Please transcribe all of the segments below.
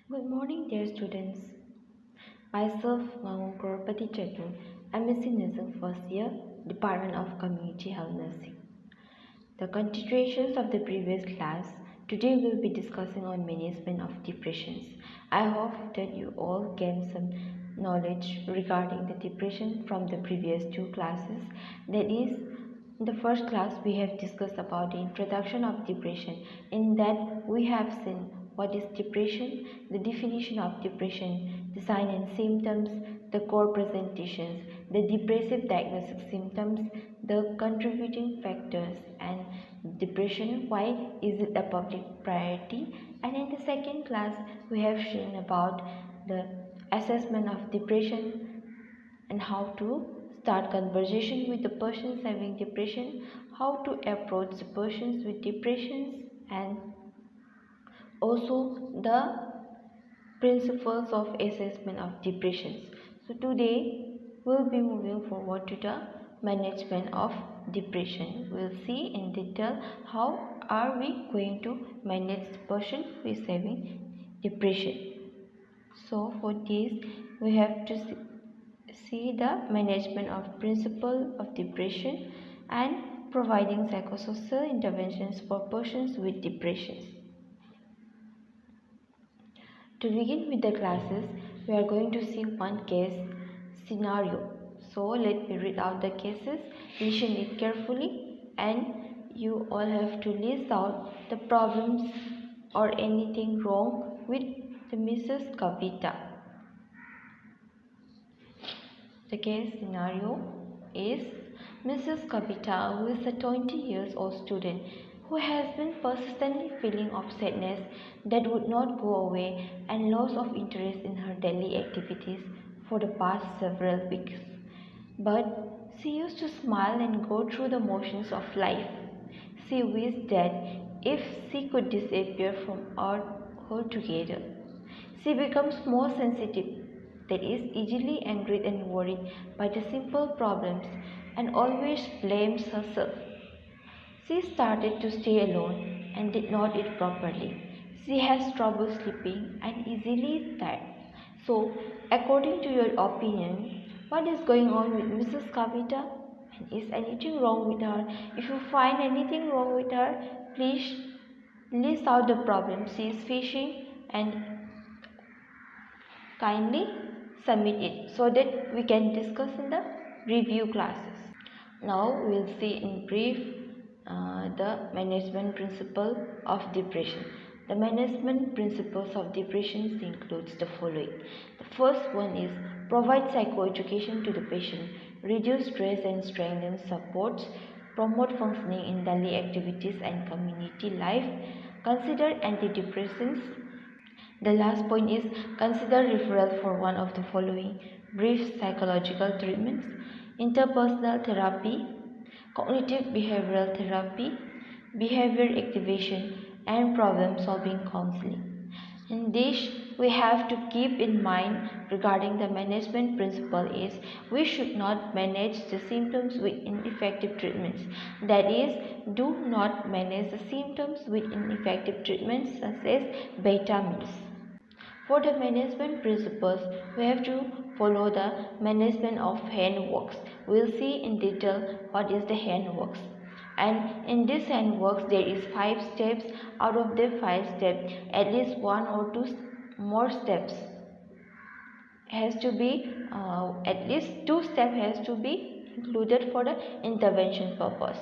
Good morning, dear students. Myself, Maung Korpati Chatur, MSc Nursing First Year, Department of Community Health Nursing. The continuations of the previous class, today we'll be discussing on management of depressions. I hope that you all gain some knowledge regarding the depression from the previous two classes. That is, in the first class we have discussed about the introduction of depression. In that we have seen what is depression, the definition of depression, the sign and symptoms, the core presentations, the depressive diagnostic symptoms, the contributing factors, and depression, why is it a public priority. And in the second class we have seen about the assessment of depression and how to start conversation with the persons having depression, how to approach the persons with depressions, and also the principles of assessment of depressions. So today we'll be moving forward to the management of depression. We'll see in detail how are we going to manage the person who is having depression. So for this we have to see the management of principle of depression and providing psychosocial interventions for persons with depressions. To begin with the classes, we are going to see one case scenario. So let me read out the cases, listen it carefully, and you all have to list out the problems or anything wrong with the Mrs. Kavita. The case scenario is Mrs. Kavita, who is a 20 years old student who has been persistently feeling of sadness that would not go away and loss of interest in her daily activities for the past several weeks. But she used to smile and go through the motions of life. She wished that if she could disappear from earth altogether. She becomes more sensitive, that is, easily angered and worried by the simple problems, and always blames herself. She started to stay alone and did not eat properly. She has trouble sleeping and easily tired. So, according to your opinion, what is going on with Mrs. Kavita? And is anything wrong with her? If you find anything wrong with her, please list out the problem she is facing and kindly submit it so that we can discuss in the review classes. Now we will see in brief the management principle of depression. The management principles of depression includes the following. The first one is provide psychoeducation to the patient, reduce stress and strengthen supports, promote functioning in daily activities and community life, consider antidepressants. The last point is consider referral for one of the following brief psychological treatments: interpersonal therapy, cognitive behavioral therapy, behavior activation, and problem solving counseling. In this, we have to keep in mind regarding the management principle is we should not manage the symptoms with ineffective treatments. That is, do not manage the symptoms with ineffective treatments such as vitamins. For the management principles, we have to follow the management of handworks. We'll see in detail what is the handworks. And in this handworks, there is 5 steps. Out of the 5 steps, at least 1 or 2 more steps has to be, at least 2 steps has to be included for the intervention purpose.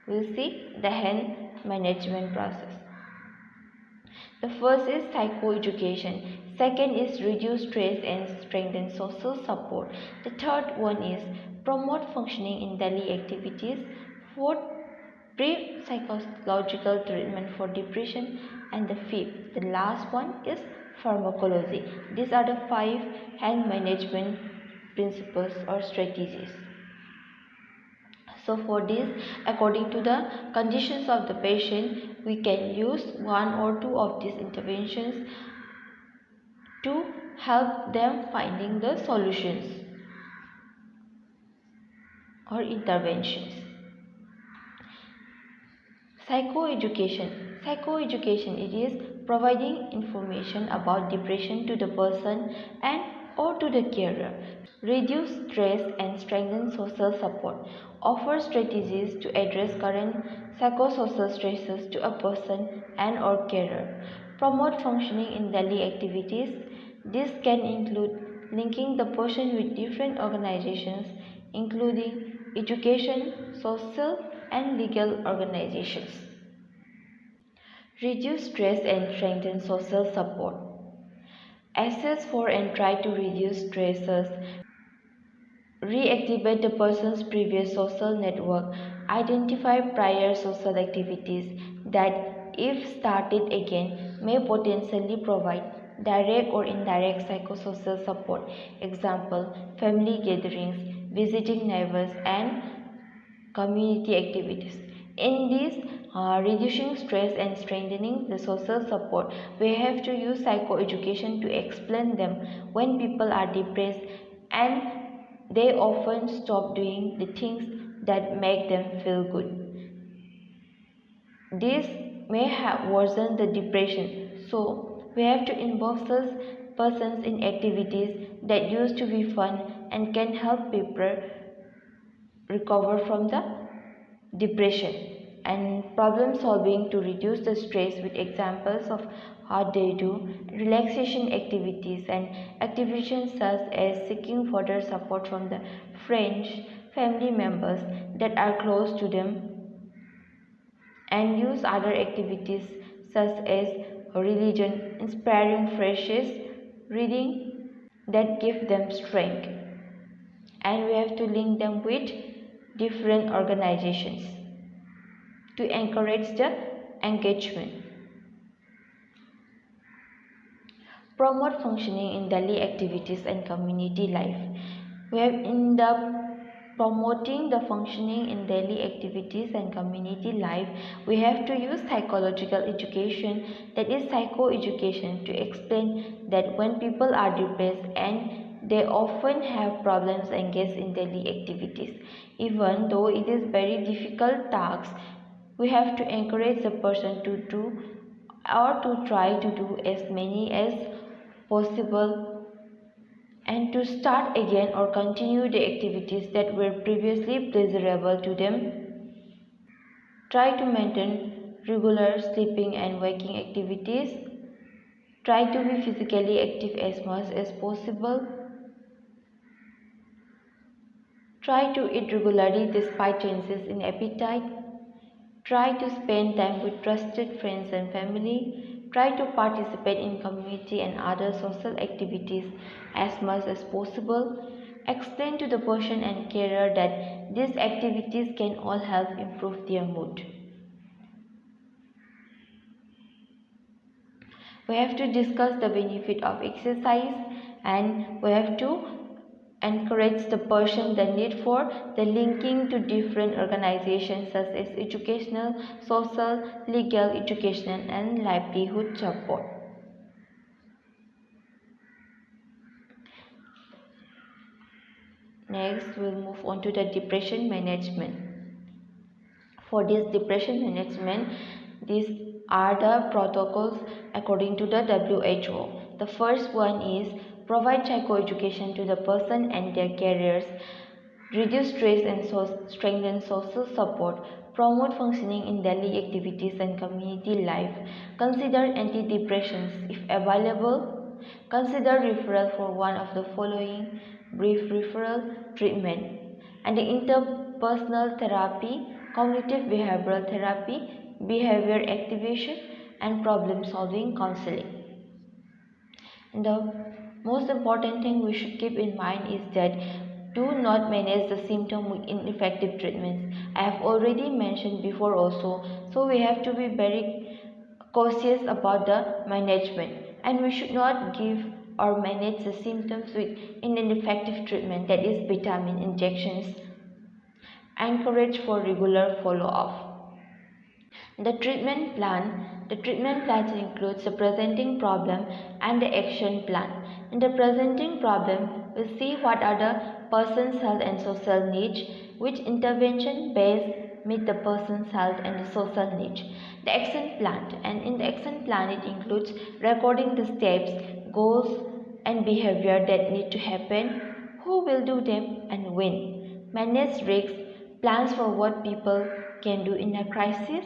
We'll see the hand management process. The first is psychoeducation. Second is reduce stress and strengthen social support. The third one is promote functioning in daily activities. Fourth, pre-psychological treatment for depression. And the fifth, the last one is pharmacology. These are the 5 hand management principles or strategies. So for this, according to the conditions of the patient, we can use 1 or 2 of these interventions to help them finding the solutions or interventions. Psychoeducation. Psychoeducation, it is providing information about depression to the person and or to the carer. Reduce stress and strengthen social support. Offer strategies to address current psychosocial stresses to a person and or carer. Promote functioning in daily activities. This can include linking the person with different organizations, including education, social, and legal organizations. Reduce stress and strengthen social support. Assess for and try to reduce stresses. Reactivate the person's previous social network. Identify prior social activities that, if started again, may potentially provide direct or indirect psychosocial support. Example, family gatherings, visiting neighbors, and community activities. In this, reducing stress and strengthening the social support, we have to use psychoeducation to explain them when people are depressed and they often stop doing the things that make them feel good. This may have worsened the depression, so we have to involve such persons in activities that used to be fun and can help people recover from the depression. And problem solving to reduce the stress with examples of how they do relaxation activities and activities such as seeking further support from the friends, family members that are close to them, and use other activities such as religion, inspiring phrases, reading that give them strength. And we have to link them with different organizations to encourage the engagement. Promote functioning in daily activities and community life. We have in the promoting the functioning in daily activities and community life, we have to use psychological education, that is psychoeducation, to explain that when people are depressed and they often have problems engaged in daily activities. Even though it is very difficult task, we have to encourage the person to do or to try to do as many as possible and to start again or continue the activities that were previously pleasurable to them. Try to maintain regular sleeping and waking activities. Try to be physically active as much as possible. Try to eat regularly despite changes in appetite. Try to spend time with trusted friends and family. Try to participate in community and other social activities as much as possible. Explain to the person and carer that these activities can all help improve their mood. We have to discuss the benefit of exercise, and we have to encourage the person the need for the linking to different organizations such as educational, social, legal, educational, and livelihood support. Next, we'll move on to the depression management. For this depression management, these are the protocols according to the WHO. The first one is provide psychoeducation to the person and their carers, reduce stress and strengthen social support, promote functioning in daily activities and community life, consider antidepressants if available, consider referral for one of the following brief referral treatment, and the interpersonal therapy, cognitive behavioral therapy, behavior activation, and problem solving counseling. And the most important thing we should keep in mind is that do not manage the symptom with ineffective treatments. I have already mentioned before also, so we have to be very cautious about the management, and we should not give or manage the symptoms with ineffective treatment, that is vitamin injections. Encourage for regular follow-up. The treatment plan includes the presenting problem and the action plan. In the presenting problem, we see what are the person's health and social needs, which intervention based meet the person's health and the social needs. The action plan, and in the action plan it includes recording the steps, goals and behavior that need to happen, who will do them and when. Manage risks, plans for what people can do in a crisis,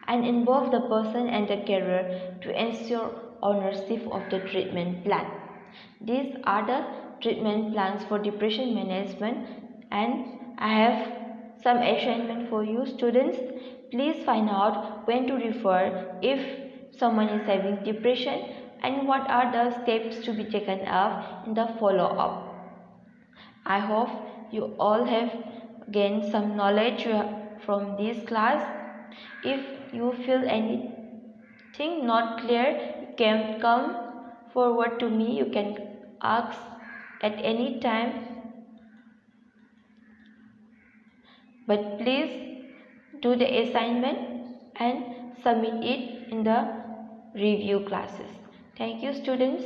and involve the person and the carer to ensure ownership of the treatment plan. These are the treatment plans for depression management, and I have some assignment for you students. Please find out when to refer if someone is having depression and what are the steps to be taken up in the follow-up. I hope you all have gained some knowledge from this class. If you feel anything not clear, you can come forward to me. You can ask at any time. But please do the assignment and submit it in the review classes. Thank you, students.